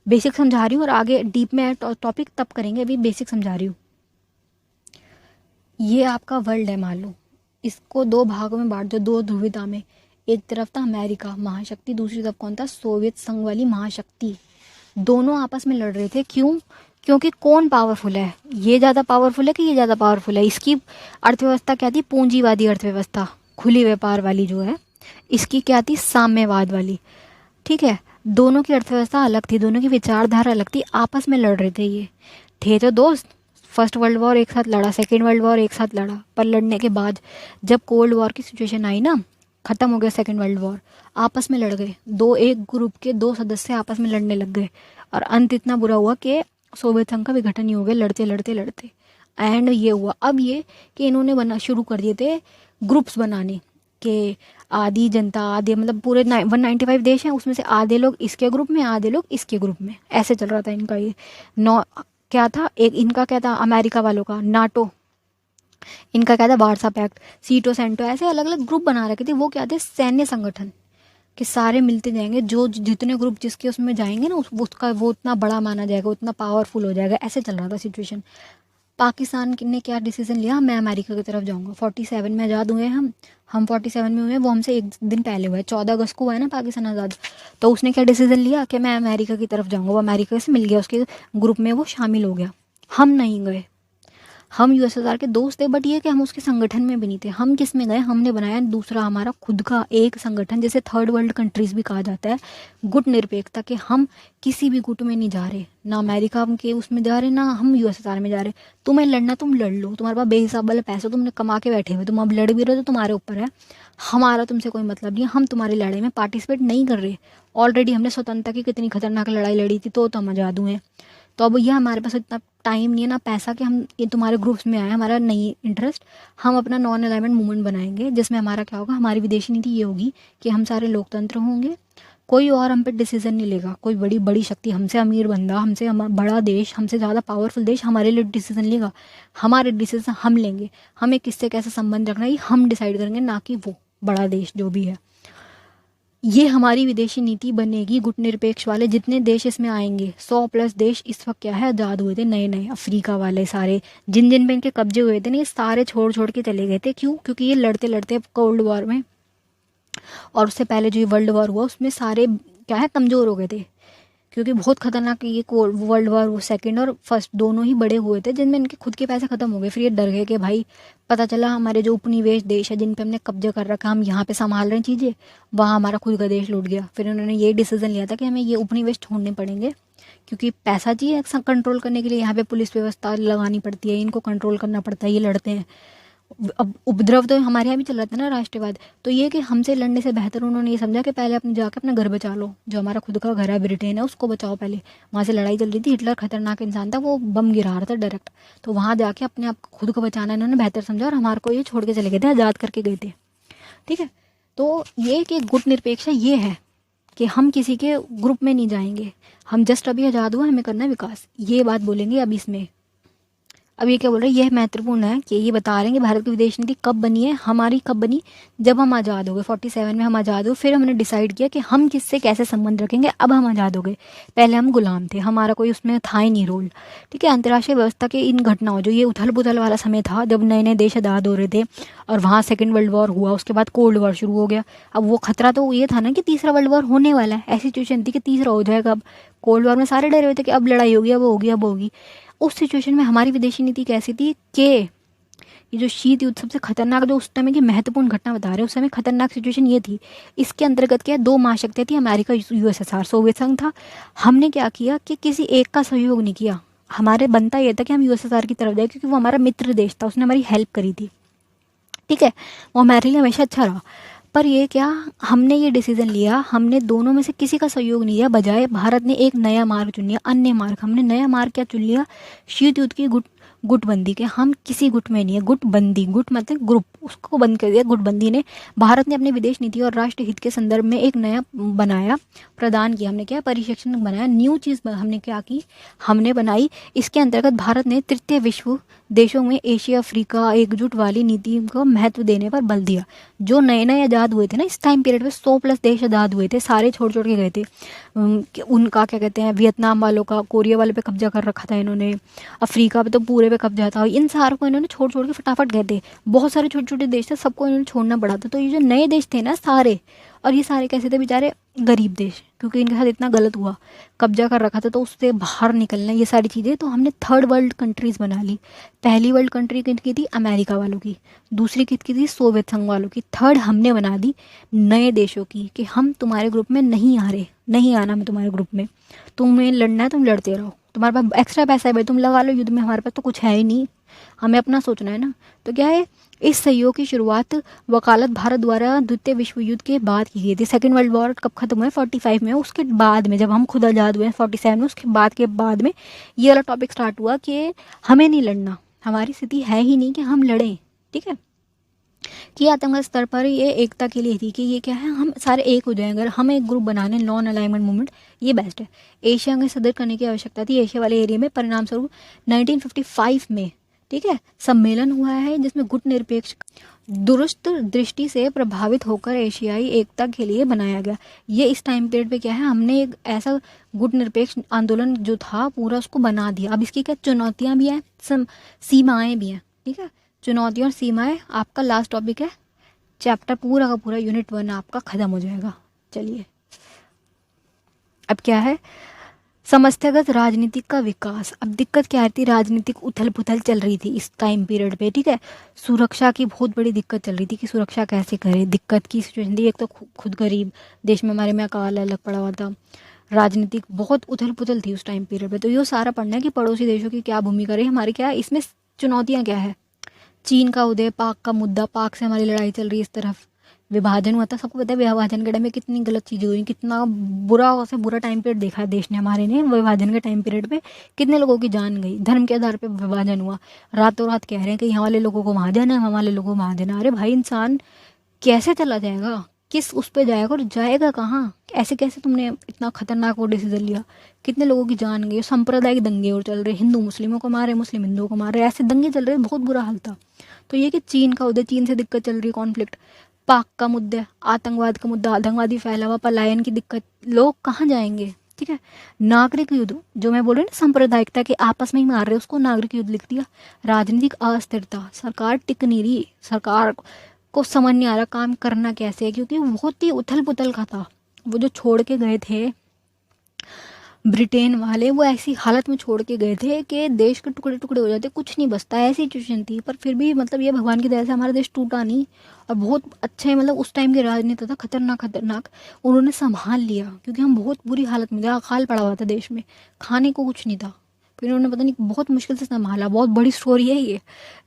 बेसिक समझा रही हूँ और आगे डीप में टॉपिक तब करेंगे, अभी बेसिक समझा रही हूँ। ये आपका वर्ल्ड है, मान लो इसको दो भागों में बांट दो, दो ध्रुवीयता में। एक तरफ था अमेरिका महाशक्ति, दूसरी तरफ कौन था, सोवियत संघ वाली महाशक्ति। दोनों आपस में लड़ रहे थे, क्यों, क्योंकि कौन पावरफुल है, ये ज़्यादा पावरफुल है कि ये ज़्यादा पावरफुल है। इसकी अर्थव्यवस्था क्या थी, पूंजीवादी अर्थव्यवस्था, खुली व्यापार वाली जो है, इसकी क्या थी, साम्यवाद वाली। ठीक है, दोनों की अर्थव्यवस्था अलग थी, दोनों की विचारधारा अलग थी, आपस में लड़ रहे थे। ये थे तो दोस्त, फर्स्ट वर्ल्ड वॉर एक साथ लड़ा, सेकेंड वर्ल्ड वॉर एक साथ लड़ा, पर लड़ने के बाद जब कोल्ड वॉर की सिचुएशन आई ना, ख़त्म हो गया सेकेंड वर्ल्ड वॉर, आपस में लड़ गए, दो एक ग्रुप के दो सदस्य आपस में लड़ने लग गए, और अंत इतना बुरा हुआ कि सोवियत संघ का विघटन ही हो गया, लड़ते लड़ते लड़ते। एंड ये हुआ अब ये कि इन्होंने शुरू कर दिए थे ग्रुप्स बनाने के, आधी जनता, आधे मतलब पूरे 195 देश हैं, उसमें से आधे लोग इसके ग्रुप में, आधे लोग इसके ग्रुप में, ऐसे चल रहा था इनका ये। क्या था, एक इनका क्या था, अमेरिका वालों का नाटो, इनका क्या था, वार्सा पैक्ट, सीटो सेंटो, ऐसे अलग अलग ग्रुप बना रखे थे। वो क्या थे, सैन्य संगठन, कि सारे मिलते जाएंगे, जो जितने ग्रुप जिसके उसमें जाएंगे ना, उसका वो उतना बड़ा माना जाएगा, उतना पावरफुल हो जाएगा, ऐसे चल रहा था सिचुएशन। पाकिस्तान ने क्या डिसीजन लिया, मैं अमेरिका की तरफ जाऊंगा। 47 में आज़ाद हुए हम 47 में हुए, वो हमसे एक दिन पहले हुआ है, 14 अगस्त को हुआ है ना पाकिस्तान आज़ाद। तो उसने क्या डिसीजन लिया कि मैं अमेरिका की तरफ जाऊंगा, वो अमेरिका से मिल गया, उसके ग्रुप में वो शामिल हो गया। हम नहीं गए, हम यूएसएसआर के दोस्त थे, बट ये कि हम उसके संगठन में भी नहीं थे। हम किस में गए, हमने बनाया दूसरा हमारा खुद का एक संगठन, जैसे थर्ड वर्ल्ड कंट्रीज भी कहा जाता है, गुट निरपेक्षता, कि हम किसी भी गुट में नहीं जा रहे, ना अमेरिका के उसमें जा रहे, ना हम यूएसएसआर में जा रहे। तुम्हें लड़ना तुम लड़ लो, तुम्हारे पास बेहिसाब वाले पैसे तुमने कमा के बैठे हुए, तुम अब लड़ भी रहे हो तो तुम्हारे ऊपर है, हमारा तुमसे कोई मतलब नहीं है, हम तुम्हारी लड़ाई में पार्टिसिपेट नहीं कर रहे। ऑलरेडी हमने स्वतंत्रता की कितनी खतरनाक लड़ाई लड़ी थी, तो हम आज़ाद हुए। तो अब यह हमारे पास इतना टाइम नहीं है ना पैसा कि हम ये तुम्हारे ग्रुप्स में आए, हमारा नहीं इंटरेस्ट, हम अपना नॉन अलाइनमेंट मूवमेंट बनाएंगे, जिसमें हमारा क्या होगा, हमारी विदेशी नीति ये होगी कि हम सारे लोकतंत्र होंगे, कोई और हम पे डिसीजन नहीं लेगा, कोई बड़ी बड़ी शक्ति, हमसे अमीर बंदा, हमसे बड़ा देश, हमसे ज़्यादा पावरफुल देश हमारे लिए डिसीजन लेगा, हमारे डिसीजन हम लेंगे, हमें किससे कैसे संबंध रखना है ये हम डिसाइड करेंगे, ना कि वो बड़ा देश जो भी है। ये हमारी विदेशी नीति बनेगी गुट निरपेक्ष वाले। जितने देश इसमें आएंगे, 100+ देश इस वक्त क्या है, आज़ाद हुए थे नए नए, अफ्रीका वाले सारे, जिन जिन पे इनके कब्जे हुए थे ना, ये सारे छोड़ छोड़ के चले गए थे। क्यों, क्योंकि ये लड़ते लड़ते कोल्ड वॉर में, और उससे पहले जो ये वर्ल्ड वॉर हुआ उसमें सारे क्या है, कमज़ोर हो गए थे, क्योंकि बहुत खतरनाक ये वर्ल्ड वॉर, वो सेकंड और फर्स्ट दोनों ही बड़े हुए थे, जिनमें इनके खुद के पैसे खत्म हो गए। फिर ये डर गए कि भाई पता चला हमारे जो उपनिवेश देश है, जिन पे हमने कब्जा कर रखा, हम यहाँ पे संभाल रहे हैं चीज़ें, वहाँ हमारा खुद का देश लूट गया। फिर उन्होंने ये डिसीजन लिया था कि हमें ये उपनिवेश छोड़ने पड़ेंगे, क्योंकि पैसा चाहिए कंट्रोल करने के लिए, यहाँ पे पुलिस व्यवस्था लगानी पड़ती है, इनको कंट्रोल करना पड़ता है, ये लड़ते हैं। अब उपद्रव तो हमारे यहाँ भी चल रहा था ना, राष्ट्रवाद। तो ये कि हमसे लड़ने से बेहतर उन्होंने ये समझा कि पहले अपने जाके अपना घर बचा लो, जो हमारा खुद का घर है ब्रिटेन है, उसको बचाओ पहले। वहाँ से लड़ाई चल रही थी, हिटलर खतरनाक इंसान था, वो बम गिरा रहा था डायरेक्ट, तो वहाँ जाके अपने आप खुद को बचाना इन्होंने बेहतर समझा, और हमारे को ये छोड़ के चले गए थे, आज़ाद करके गए थे। ठीक है, तो ये कि गुट निरपेक्ष ये है कि हम किसी के ग्रुप में नहीं जाएंगे, हम जस्ट अभी आज़ाद हुआ, हमें करना है विकास, ये बात बोलेंगे अब इसमें। अब ये क्या बोल रहे हैं, यह महत्वपूर्ण है कि ये बता रहे हैं कि भारत की विदेश नीति कब बनी है, हमारी कब बनी, जब हम आज़ाद हो गए, 47 में हम आज़ाद हो, फिर हमने डिसाइड किया कि हम किससे कैसे संबंध रखेंगे। अब हम आज़ाद हो गए, पहले हम गुलाम थे, हमारा कोई उसमें था ही नहीं रोल। ठीक है, अंतर्राष्ट्रीय व्यवस्था के इन घटनाओं, जो ये उथल पुथल वाला समय था, जब नए नए देश आज़ाद हो रहे थे, और वहाँ सेकेंड वर्ल्ड वॉर हुआ, उसके बाद कोल्ड वॉर शुरू हो गया। अब वो खतरा तो ये था ना कि तीसरा वर्ल्ड वॉर होने वाला है, ऐसी सिचुएशन थी कि तीसरा हो जाएगा। अब कोल्ड वॉर में सारे डरे हुए थे कि अब लड़ाई होगी, अब होगी, अब होगी। उस सिचुएशन में हमारी विदेशी नीति कैसी थी कि ये जो शीत युद्ध सबसे खतरनाक, जो उस समय की महत्वपूर्ण घटना बता रहे हैं, उस समय खतरनाक सिचुएशन ये थी। इसके अंतर्गत क्या, दो महाशक्तियाँ थी, अमेरिका यूएसएसआर, सोवियत संघ था। हमने क्या किया कि किसी एक का सहयोग नहीं किया, हमारे बनता ये था कि हम यूएसएसआर की तरफ जाए, क्योंकि वो हमारा मित्र देश था, उसने हमारी हेल्प करी थी। ठीक है, वो हमारे लिए हमेशा अच्छा रहा। पर ये क्या, हमने ये डिसीजन लिया, हमने दोनों में से किसी का सहयोग नहीं लिया, बजाय भारत ने एक नया मार्ग चुन लिया, अन्य मार्ग। हमने नया मार्ग क्या चुन लिया, शीत युद्ध की गुटबंदी के, हम किसी गुट में नहीं है। गुटबंदी, गुट मतलब ग्रुप, उसको बंद कर दिया गुटबंदी ने। भारत ने अपनी विदेश नीति और राष्ट्र हित के संदर्भ में एक नया बनाया, प्रदान किया, हमने क्या परिशिक्षण बनाया, न्यू चीज़ हमने क्या की, हमने बनाई। इसके अंतर्गत भारत ने तृतीय विश्व देशों में एशिया अफ्रीका एकजुट वाली नीति को महत्व देने पर बल दिया। जो नए नए आज़ाद हुए थे ना इस टाइम पीरियड में, 100+ देश आज़ाद हुए थे, सारे छोड़ छोड़ के गए थे। उनका क्या कहते हैं, वियतनाम वालों का, कोरिया वाले पे कब्जा कर रखा था इन्होंने, अफ्रीका पे तो पूरे पे कब्जा था, इन सारों को इन्होंने छोड़ छोड़ के फटाफट गए थे। बहुत सारे छोटे छोटे देश थे, सबको इन्होंने छोड़ना पड़ा था। तो ये जो नए देश थे ना सारे, और ये सारे कैसे थे बेचारे, गरीब देश, क्योंकि इनके साथ इतना गलत हुआ, कब्जा कर रखा था, तो उससे बाहर निकलना, ये सारी चीज़ें। तो हमने थर्ड वर्ल्ड कंट्रीज़ बना ली। पहली वर्ल्ड कंट्री किसकी थी, अमेरिका वालों की, दूसरी किसकी थी, सोवियत संघ वालों की, थर्ड हमने बना दी नए देशों की, कि हम तुम्हारे ग्रुप में नहीं आ रहे, नहीं आना मैं तुम्हारे ग्रुप में, तुम्हें लड़ना है तुम लड़ते रहो, तुम्हारे पास एक्स्ट्रा पैसा है भाई तुम लगा लो युद्ध में, हमारे पास तो कुछ है ही नहीं, हमें अपना सोचना है ना। तो क्या है, इस सहयोग की शुरुआत वकालत भारत द्वारा द्वितीय विश्व युद्ध के बाद की गई थी। सेकेंड वर्ल्ड वॉर कब खत्म हुआ है, 45 में, उसके बाद में जब हम खुद आज़ाद हुए 47 में, उसके बाद में ये वाला टॉपिक स्टार्ट हुआ कि हमें नहीं लड़ना, हमारी स्थिति है ही नहीं कि हम लड़ें, ठीक है। कि आतंकवाद स्तर पर ये एकता के लिए थी, कि ये क्या है, हम सारे एक हो जाएं, अगर हम एक ग्रुप बनाने, नॉन अलाइनमेंट मूवमेंट, ये बेस्ट है। एशिया में सदर करने की आवश्यकता थी, एशिया वाले एरिया में। परिणाम स्वरूप 1955 में, ठीक है, सम्मेलन हुआ है जिसमें गुट निरपेक्ष दुरुस्त दृष्टि से प्रभावित होकर एशियाई एकता के लिए बनाया गया। ये इस टाइम पीरियड पे क्या है, हमने एक ऐसा गुट निरपेक्ष आंदोलन जो था पूरा उसको बना दिया। अब इसकी क्या चुनौतियां भी हैं, सीमाएं भी हैं, ठीक है। चुनौतियां और सीमाएं आपका लास्ट टॉपिक है, चैप्टर पूरा का पूरा यूनिट 1 आपका खत्म हो जाएगा। चलिए अब क्या है, समस्यागत राजनीतिक का विकास। अब दिक्कत क्या थी, राजनीतिक उथल पुथल चल रही थी इस टाइम पीरियड पे, ठीक है। सुरक्षा की बहुत बड़ी दिक्कत चल रही थी कि सुरक्षा कैसे करें, दिक्कत की सिचुएशन थी। एक तो खुद गरीब, देश में हमारे में अकाल अलग पड़ा हुआ था, राजनीतिक बहुत उथल पुथल थी उस टाइम पीरियड पे। तो ये सारा पढ़ना है कि पड़ोसी देशों की क्या भूमिका रही, हमारी क्या इसमें चुनौतियाँ क्या है। चीन का उदय, पाक का मुद्दा, पाक से हमारी लड़ाई चल रही है, इस तरफ विभाजन हुआ था, सबको पता है विभाजन के टाइम में कितनी गलत चीज़ें हुई, कितना बुरा से बुरा टाइम पीरियड देखा है देश ने हमारे ने। विभाजन के टाइम पीरियड पे कितने लोगों की जान गई, धर्म के आधार पे विभाजन हुआ। रातों रात कह रहे हैं कि यहाँ वाले लोगों को वहाँ जाना है, वहाँ वाले लोगों को वहाँ जाना। अरे भाई, इंसान कैसे चला जाएगा, किस उस पर जाएगा और जाएगा कहाँ, ऐसे कैसे तुमने इतना खतरनाक वो डिसीजन लिया, कितने लोगों की जान गई। सांप्रदायिक दंगे और चल रहे, हिंदू मुस्लिमों को मारे, मुस्लिम हिंदुओं को मारे, ऐसे दंगे चल रहे, बहुत बुरा हाल था। तो ये कि चीन का उदय, चीन से दिक्कत चल रही, कॉन्फ्लिक्ट, पाक का मुद्दा, आतंकवाद का मुद्दा, आतंकवादी फैलावा, पलायन की दिक्कत, लोग कहाँ जाएंगे, ठीक है। नागरिक युद्ध, जो मैं बोल रही हूँ ना, सांप्रदायिकता के आपस में ही मार रहे, उसको नागरिक युद्ध लिख दिया। राजनीतिक अस्थिरता, सरकार टिक नहीं रही, सरकार को समझ नहीं आ रहा काम करना कैसे है, क्योंकि बहुत ही उथल पुथल का था। वो जो छोड़ के गए थे ब्रिटेन वाले, वो ऐसी हालत में छोड़ के गए थे कि देश के टुकड़े टुकड़े हो जाते, कुछ नहीं बचता, ऐसी सिचुएशन थी। पर फिर भी मतलब ये भगवान की दया से हमारा देश टूटा नहीं, और बहुत अच्छे मतलब उस टाइम के राजनेता था, खतरनाक खतरनाक, उन्होंने संभाल लिया, क्योंकि हम बहुत बुरी हालत में थे, अकाल पड़ा हुआ था देश में, खाने को कुछ नहीं था। फिर उन्होंने पता नहीं बहुत मुश्किल से संभाला। बहुत बड़ी स्टोरी है ये,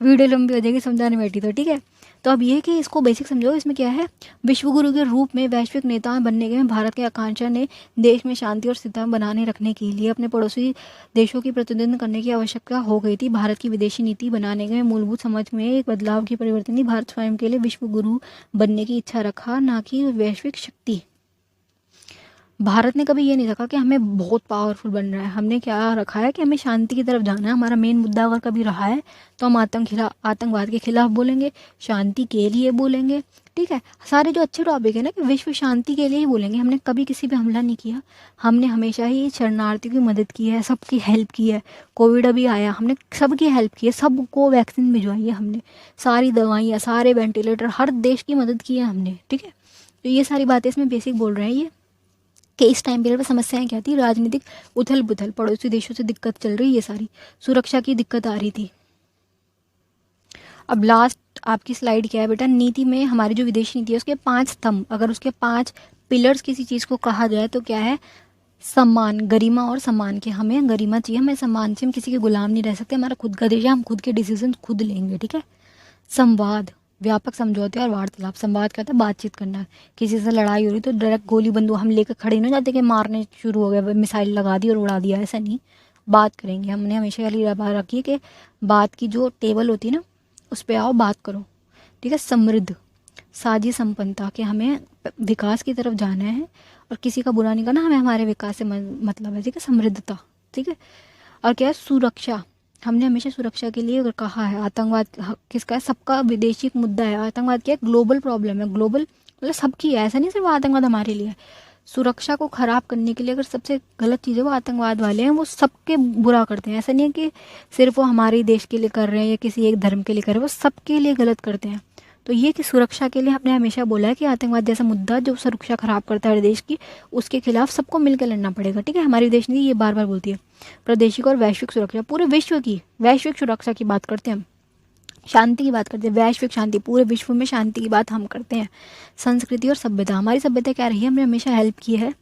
वीडियो लंबी हो जाएगी समझाने बैठी तो, ठीक है। तो अब ये कि इसको बेसिक समझो, इसमें क्या है, विश्वगुरु के रूप में वैश्विक नेता बनने के भारत के आकांक्षा ने देश में शांति और स्थिरता बनाने रखने के लिए अपने पड़ोसी देशों की प्रतिनिधित्व करने की आवश्यकता हो गई थी। भारत की विदेशी नीति बनाने के मूलभूत समझ में एक बदलाव की परिवर्तन थी। भारत स्वयं के लिए विश्वगुरु बनने की इच्छा रखा, ना कि वैश्विक शक्ति। भारत ने कभी ये नहीं रखा कि हमें बहुत पावरफुल बन रहा है, हमने क्या रखा है कि हमें शांति की तरफ जाना है। हमारा मेन मुद्दा अगर कभी रहा है तो हम आतंकवाद के खिलाफ बोलेंगे, शांति के लिए बोलेंगे, ठीक है। सारे जो अच्छे टॉपिक है ना, कि विश्व शांति के लिए ही बोलेंगे। हमने कभी किसी पे हमला नहीं किया, हमने हमेशा ही शरणार्थियों की मदद की है, सबकी हेल्प की है। कोविड अभी आया, हमने सबकी हेल्प की है, सबको वैक्सीन भिजवाई है हमने, सारी दवाइयाँ, सारे वेंटिलेटर, हर देश की मदद की है हमने, ठीक है। तो ये सारी बातें इसमें बेसिक बोल रहे हैं ये, कि इस टाइम पीरियड में समस्याएं क्या थी, राजनीतिक उथल पुथल, पड़ोसी देशों से दिक्कत चल रही, ये सारी सुरक्षा की दिक्कत आ रही थी। अब लास्ट आपकी स्लाइड क्या है बेटा, नीति में हमारी जो विदेश नीति है उसके 5 स्तंभ, अगर उसके 5 पिलर्स किसी चीज़ को कहा जाए तो क्या है, सम्मान, गरिमा और सम्मान के, हमें गरिमा चाहिए, हमें सम्मान चाहिए, हम किसी के गुलाम नहीं रह सकते, हमारा खुद का देश है, हम खुद के डिसीजन खुद लेंगे, ठीक है। संवाद, व्यापक समझौते और वार्तालाप। संवाद क्या होता है, बातचीत करना। किसी से लड़ाई हो रही तो डायरेक्ट गोली बंदूक हम लेकर खड़े नहीं जाते कि मारने शुरू हो गया, मिसाइल लगा दी और उड़ा दिया, ऐसा नहीं। बात करेंगे। हमने हमेशा वाली बात रखी है कि बात की जो टेबल होती है ना, उस पर आओ, बात करो, ठीक है। समृद्ध, साझी संपन्नता, कि हमें विकास की तरफ जाना है और किसी का बुरा नहीं करना, हमें हमारे विकास से मतलब है, ठीक है। समृद्धता, ठीक है। और क्या है, सुरक्षा, हमने हमेशा सुरक्षा के लिए अगर कहा है। आतंकवाद किसका है, सबका विदेशी मुद्दा है। आतंकवाद क्या है, ग्लोबल प्रॉब्लम है, ग्लोबल मतलब सबकी है, ऐसा नहीं सिर्फ आतंकवाद हमारे लिए है। सुरक्षा को खराब करने के लिए अगर सबसे गलत चीज़ है वो आतंकवाद वाले हैं, वो सबके बुरा करते हैं। ऐसा नहीं है कि सिर्फ वो हमारे देश के लिए कर रहे हैं या किसी एक धर्म के लिए कर रहे हैं, वो सबके लिए गलत करते हैं। तो ये कि सुरक्षा के लिए हमने हमेशा बोला है कि आतंकवाद जैसा मुद्दा जो सुरक्षा खराब करता है देश की, उसके खिलाफ सबको मिलकर लड़ना पड़ेगा, ठीक है। हमारी विदेश नीति ये बार बार बोलती है। प्रादेशिक और वैश्विक सुरक्षा, पूरे विश्व की वैश्विक सुरक्षा की बात करते हैं हम, शांति की बात करते हैं, वैश्विक शांति, पूरे विश्व में शांति की बात हम करते हैं। संस्कृति और सभ्यता, हमारी सभ्यता क्या रही है, हमने हमेशा हेल्प की है,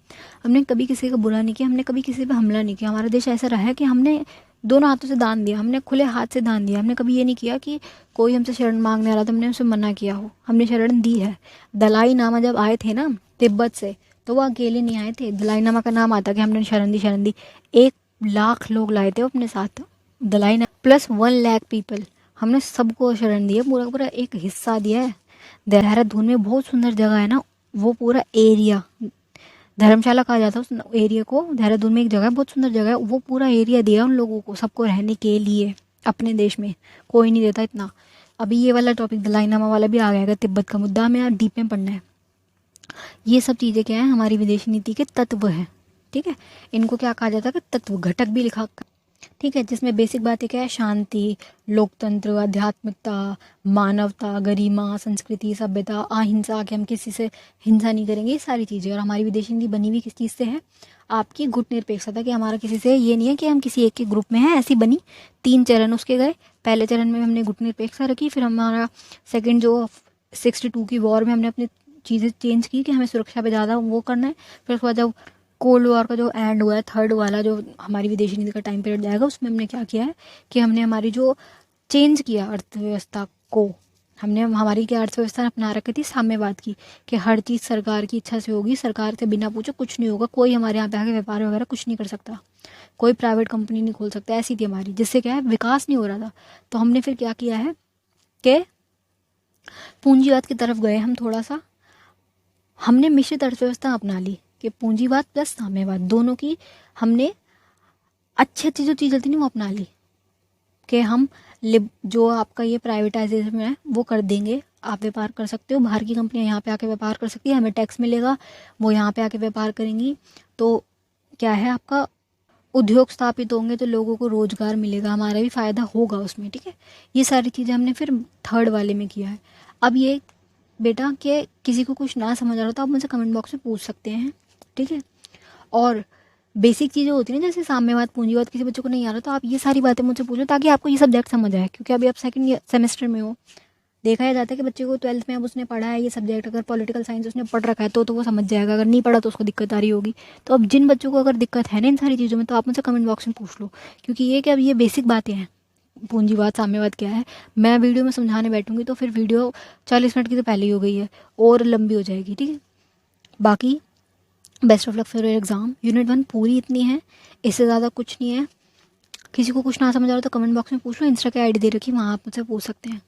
हमने कभी किसी का बुरा नहीं किया, हमने कभी किसी पे हमला नहीं किया। हमारा देश ऐसा रहा है कि हमने दोनों हाथों से दान दिया, हमने खुले हाथ से दान दिया। हमने कभी ये नहीं किया कि कोई हमसे शरण मांगने आ रहा तो हमने उसे मना किया हो, हमने शरण दी है। दलाई नामा जब आए थे ना तिब्बत से, तो वो अकेले नहीं आए थे। दलाई नामा का नाम आता कि हमने शरण दी। 1 लाख लोग लाए थे अपने साथ, दलाई नामा प्लस 1 लाख पीपल, हमने सबको शरण दिया, पूरा पूरा एक हिस्सा दिया है। देहरादून में बहुत सुंदर जगह है ना, वो पूरा एरिया धर्मशाला कहा जाता है उस एरिया को। देहरादून में एक जगह है, बहुत सुंदर जगह है, वो पूरा एरिया दिया उन लोगों को, सबको रहने के लिए। अपने देश में कोई नहीं देता इतना। अभी ये वाला टॉपिक दलाईनामा वाला भी आ गया, तिब्बत का मुद्दा हमें यहाँ डीप में पढ़ना है। ये सब चीज़ें क्या है, हमारी विदेश नीति के तत्व हैं, ठीक है। इनको क्या कहा जाता है कि तत्व, घटक भी लिखा, ठीक है। जिसमें बेसिक बातें क्या है, शांति, लोकतंत्र, आध्यात्मिकता, मानवता, गरिमा, संस्कृति, सभ्यता, अहिंसा, कि हम किसी से हिंसा नहीं करेंगे, ये सारी चीज़ें। और हमारी विदेशी नीति बनी हुई किस चीज़ से है, आपकी गुटनिरपेक्षता, कि हमारा किसी से ये नहीं है कि हम किसी एक के ग्रुप में हैं, ऐसी बनी। 3 चरण उसके गए। पहले चरण में हमने गुटनिरपेक्षता रखी, फिर हमारा सेकेंड जो 62 की वॉर में हमने अपनी चीज़ें चेंज की कि हमें सुरक्षा पे ज़्यादा वो करना है। फिर उसके बाद जब कोल्ड वॉर का जो एंड हुआ है, थर्ड वाला जो हमारी विदेशी नीति का टाइम पीरियड जाएगा, उसमें हमने क्या किया है कि हमने हमारी जो चेंज किया अर्थव्यवस्था को, हमने हमारी क्या अर्थव्यवस्था अपना रखी थी, साम्यवाद की, कि हर चीज़ सरकार की इच्छा से होगी, सरकार से बिना पूछे कुछ नहीं होगा, कोई हमारे यहाँ पे आके व्यापार वगैरह कुछ नहीं कर सकता, कोई प्राइवेट कंपनी नहीं खोल सकता, ऐसी थी हमारी। जिससे क्या है, विकास नहीं हो रहा था। तो हमने फिर क्या किया है कि पूंजीवाद की तरफ गए हम थोड़ा सा। हमने मिश्रित अर्थव्यवस्था अपना ली कि पूंजीवाद प्लस साम्यवाद दोनों की हमने अच्छी अच्छी जो चीज़ें थी ना वो अपना ली, कि हम जो आपका ये प्राइवेटाइजेशन है वो कर देंगे, आप व्यापार कर सकते हो, बाहर की कंपनियां यहाँ पे आके व्यापार कर सकती है, हमें टैक्स मिलेगा, वो यहाँ पे आके व्यापार करेंगी, तो क्या है, आपका उद्योग स्थापित होंगे, तो लोगों को रोजगार मिलेगा, हमारा भी फायदा होगा उसमें, ठीक है। ये सारी चीज़ें हमने फिर थर्ड वाले में किया है। अब ये बेटा कि किसी को कुछ ना समझ आ रहा तो आप मुझसे कमेंट बॉक्स में पूछ सकते हैं, ठीक है। और बेसिक चीज़ें होती हैं ना, जैसे साम्यवाद, पूंजीवाद, किसी बच्चों को नहीं आ रहा तो आप ये सारी बातें मुझसे पूछो, ताकि आपको ये सब्जेक्ट समझ आए, क्योंकि अभी आप सेकंड सेमेस्टर में हो। देखा जाता है कि बच्चे को 12th में अब उसने पढ़ा है ये सब्जेक्ट, अगर पॉलिटिकल साइंस उसने पढ़ रखा है तो वो समझ जाएगा, अगर नहीं पढ़ा तो उसको दिक्कत आ रही होगी। तो अब जिन बच्चों को अगर दिक्कत है ना इन सारी चीज़ों में, तो आप मुझसे कमेंट बॉक्स में पूछ लो, क्योंकि ये क्या, अब ये बेसिक बातें हैं, पूंजीवाद साम्यवाद क्या है। मैं वीडियो में समझाने बैठूंगी तो फिर वीडियो 40 मिनट की तो पहले ही हो गई है और लंबी हो जाएगी, ठीक है। बाकी best of luck for your exam. Unit 1 पूरी इतनी है, इससे ज़्यादा कुछ नहीं है। किसी को कुछ ना समझ आ रहा तो कमेंट बॉक्स में पूछ लो, इंस्टा की आईडी दे रखी, वहाँ आप मुझसे पूछ सकते हैं।